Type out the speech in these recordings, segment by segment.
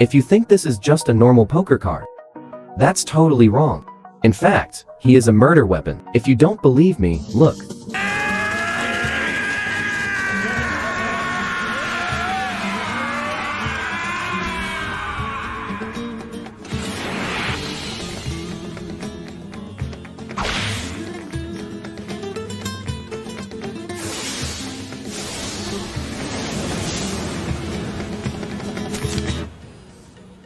If you think this is just a normal poker card, that's totally wrong. In fact, he is a murder weapon. If you don't believe me, look.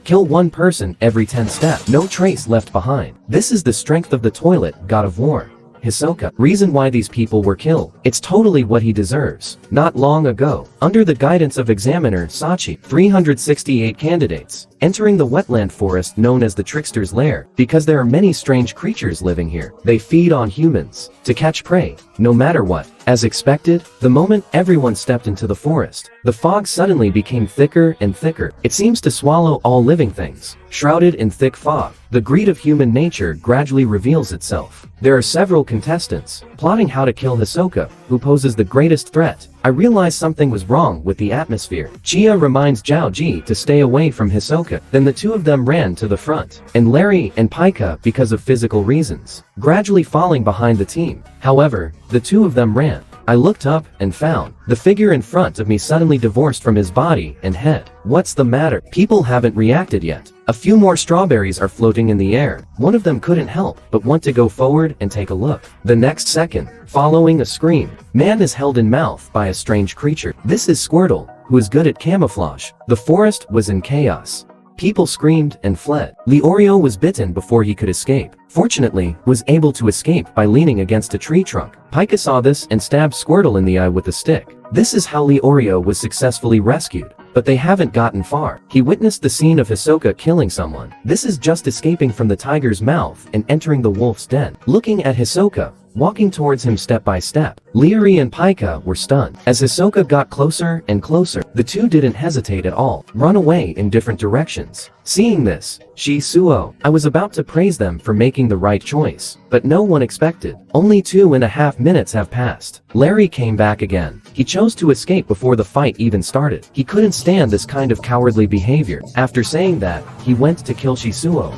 Kill one person every 10 steps. No trace left behind. This is the strength of the toilet god of war, Hisoka. Reason why these people were killed. It's totally what he deserves. Not long ago, under the guidance of examiner Sachi, 368 candidates, entering the wetland forest known as the Trickster's Lair, because there are many strange creatures living here. They feed on humans, to catch prey, no matter what. As expected, the moment everyone stepped into the forest, the fog suddenly became thicker and thicker. It seems to swallow all living things. Shrouded in thick fog, the greed of human nature gradually reveals itself. There are several contestants, plotting how to kill Hisoka, who poses the greatest threat. I realized something was wrong with the atmosphere. Chia reminds Zhao to stay away from Hisoka. Then the two of them ran to the front, and Larry and Pika, because of physical reasons, gradually falling behind the team. However, the two of them ran. I looked up and found the figure in front of me suddenly divorced from his body and head. What's the matter? People haven't reacted yet. A few more strawberries are floating in the air. One of them couldn't help but want to go forward and take a look. The next second, following a scream, man is held in mouth by a strange creature. This is Squirtle, who is good at camouflage. The forest was in chaos. People screamed and fled. Leorio was bitten before he could escape. Fortunately, was able to escape by leaning against a tree trunk. Pika saw this and stabbed Squirtle in the eye with a stick. This is how Leorio was successfully rescued. But they haven't gotten far. He witnessed the scene of Hisoka killing someone. This is just escaping from the tiger's mouth and entering the wolf's den. Looking at Hisoka, walking towards him step by step, Leary and Pika were stunned. As Hisoka got closer and closer, the two didn't hesitate at all, run away in different directions. Seeing this, Shisuo, I was about to praise them for making the right choice, but no one expected. Only 2.5 minutes have passed. Larry came back again. He chose to escape before the fight even started. He couldn't stand this kind of cowardly behavior. After saying that, he went to kill Shisuo.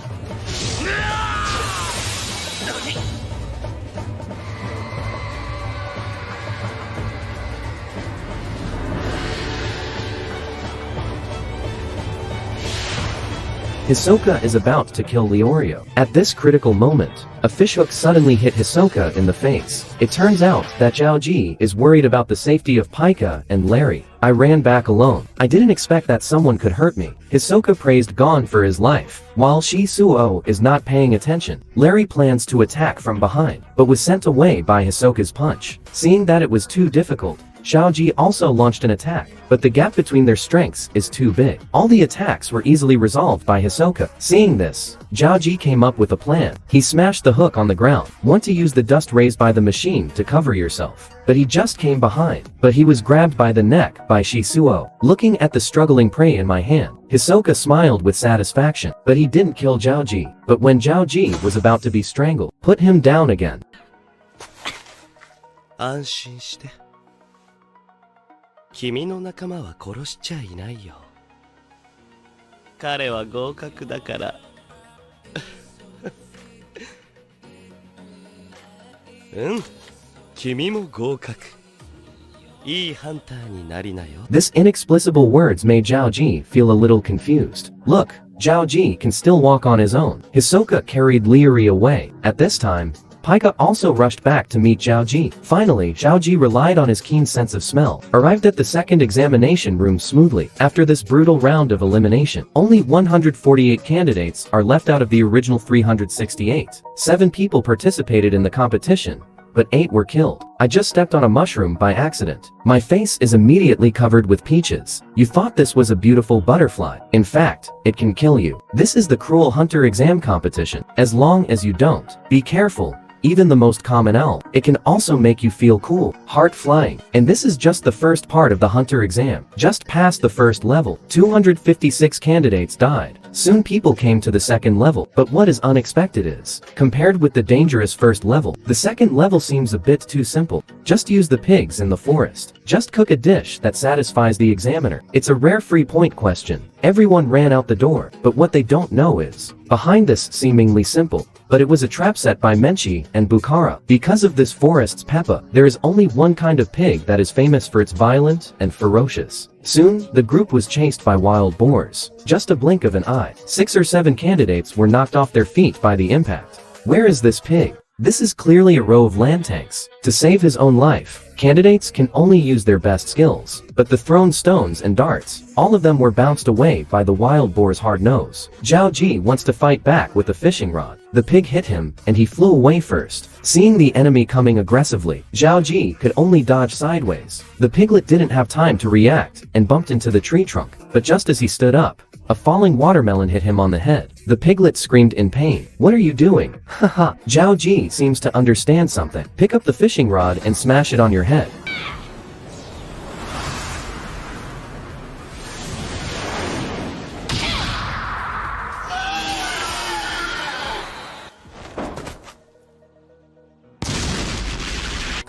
Hisoka is about to kill Leorio. At this critical moment, a fishhook suddenly hit Hisoka in the face. It turns out that Zhao is worried about the safety of Pika and Larry. I ran back alone. I didn't expect that someone could hurt me. Hisoka praised Gon for his life, while Shisuo is not paying attention. Larry plans to attack from behind, but was sent away by Hisoka's punch. Seeing that it was too difficult, Zhao also launched an attack, but the gap between their strengths is too big. All the attacks were easily resolved by Hisoka. Seeing this, Zhao came up with a plan. He smashed the hook on the ground. Want to use the dust raised by the machine to cover yourself. But he just came behind. But he was grabbed by the neck by Shisuo. Looking at the struggling prey in my hand, Hisoka smiled with satisfaction. But he didn't kill Zhao. But when Zhao was about to be strangled, put him down again. 安心して。君の仲間は殺しちゃいないよ。彼は合格だから。うん、君も合格。いいハンターになりなよ。This inexplicable words made Zhao feel a little confused. Look, Zhao can still walk on his own. Hisoka carried Leary away. At this time, Pika also rushed back to meet Zhao. Finally, Zhao relied on his keen sense of smell, arrived at the second examination room smoothly. After this brutal round of elimination, only 148 candidates are left out of the original 368. 7 people participated in the competition, but 8 were killed. I just stepped on a mushroom by accident. My face is immediately covered with peaches. You thought this was a beautiful butterfly. In fact, it can kill you. This is the Cruel Hunter exam competition. As long as you don't be careful, even the most common owl. It can also make you feel cool, heart flying. And this is just the first part of the hunter exam. Just past the first level, 256 candidates died. Soon people came to the second level, but what is unexpected is, compared with the dangerous first level, the second level seems a bit too simple. Just use the pigs in the forest. Just cook a dish that satisfies the examiner. It's a rare free point question. Everyone ran out the door, but what they don't know is, behind this seemingly simple, but it was a trap set by Menchi and Bukhara. Because of this forest's Peppa, there is only one kind of pig that is famous for its violent and ferocious. Soon, the group was chased by wild boars. Just a blink of an eye, 6 or 7 candidates were knocked off their feet by the impact. Where is this pig? This is clearly a row of land tanks. To save his own life, candidates can only use their best skills. But the thrown stones and darts, all of them were bounced away by the wild boar's hard nose. Zhao Ji wants to fight back with a fishing rod. The pig hit him, and he flew away first. Seeing the enemy coming aggressively, Zhao Ji could only dodge sideways. The piglet didn't have time to react, and bumped into the tree trunk. But just as he stood up, a falling watermelon hit him on the head. The piglet screamed in pain. What are you doing? Haha. Zhao Ji seems to understand something. Pick up the fishing rod and smash it on your head.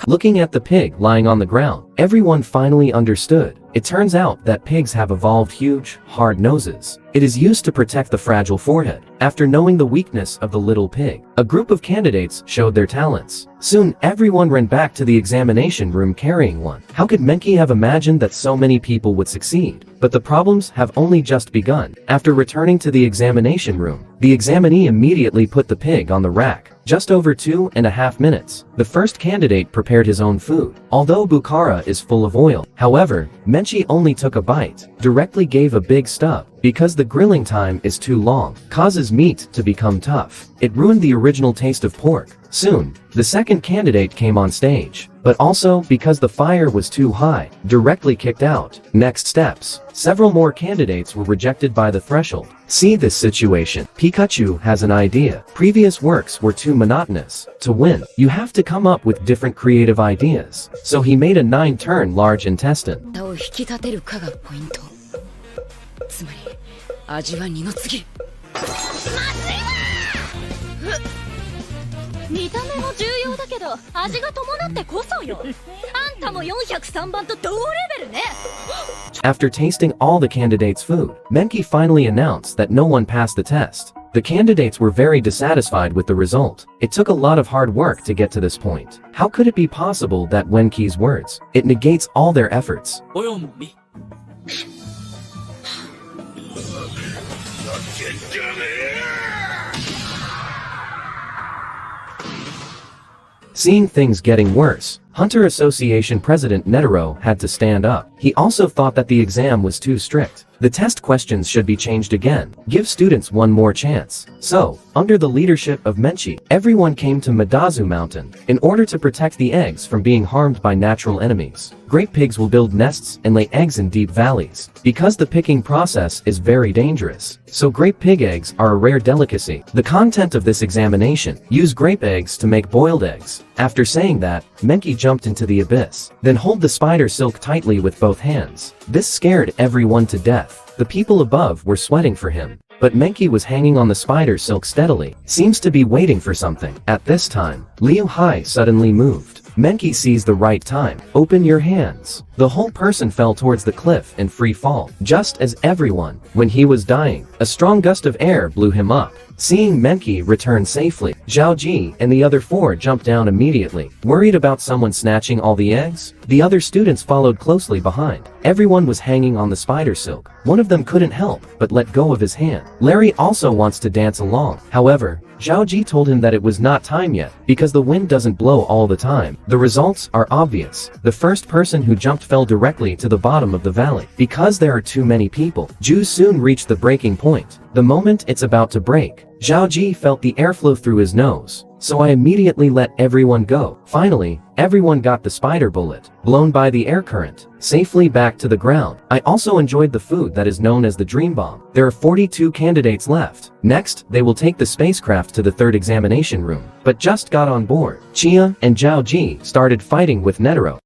Looking at the pig lying on the ground, everyone finally understood. It turns out that pigs have evolved huge, hard noses. It is used to protect the fragile forehead. After knowing the weakness of the little pig, a group of candidates showed their talents. Soon, everyone ran back to the examination room carrying one. How could Menki have imagined that so many people would succeed? But the problems have only just begun. After returning to the examination room, the examinee immediately put the pig on the rack. Just over 2.5 minutes, the first candidate prepared his own food. Although Bukhara is full of oil, however, Menchi only took a bite, directly gave a big stub. Because the grilling time is too long, causes meat to become tough. It ruined the original taste of pork. Soon, the second candidate came on stage, but also because the fire was too high, directly kicked out. Next steps. Several more candidates were rejected by the threshold. See this situation. Pikachu has an idea. Previous works were too monotonous. To win, you have to come up with different creative ideas. So he made a 9-turn large intestine. つまり味は二の次。見た目も重要だけど味が伴ってこそよ。あんたも403番と同レベルね。After tasting all the candidates' food, Menki finally announced that no one passed the test. The candidates were very dissatisfied with the result. It took a lot of hard work to get to this point. How could it be possible that Wenki's words, it negates all their efforts? Seeing things getting worse, Hunter Association President Netero had to stand up. He also thought that the exam was too strict. The test questions should be changed again. Give students one more chance. So, under the leadership of Menchi, everyone came to Madazu Mountain in order to protect the eggs from being harmed by natural enemies. Great pigs will build nests and lay eggs in deep valleys. Because the picking process is very dangerous, so grape pig eggs are a rare delicacy. The content of this examination: use grape eggs to make boiled eggs. After saying that, Menki jumped into the abyss. Then hold the spider silk tightly with both hands. This scared everyone to death. The people above were sweating for him. But Menki was hanging on the spider silk steadily, seems to be waiting for something. At this time, Liu Hai suddenly moved. Menki sees the right time. Open your hands. The whole person fell towards the cliff in free fall. Just as everyone, when he was dying, a strong gust of air blew him up. Seeing Menki return safely, Zhao Ji and the other 4 jumped down immediately. Worried about someone snatching all the eggs, the other students followed closely behind. Everyone was hanging on the spider silk. One of them couldn't help but let go of his hand. Larry also wants to dance along. However, Zhao Ji told him that it was not time yet, because the wind doesn't blow all the time. The results are obvious. The first person who jumped fell directly to the bottom of the valley. Because there are too many people, Ju soon reached the breaking point. The moment it's about to break, Zhao Ji felt the airflow through his nose. so I immediately let everyone go. Finally, everyone got the spider bullet, blown by the air current, safely back to the ground. I also enjoyed the food that is known as the dream bomb. There are 42 candidates left. Next, they will take the spacecraft to the third examination room, but just got on board. Chia and Zhao Ji started fighting with Netero.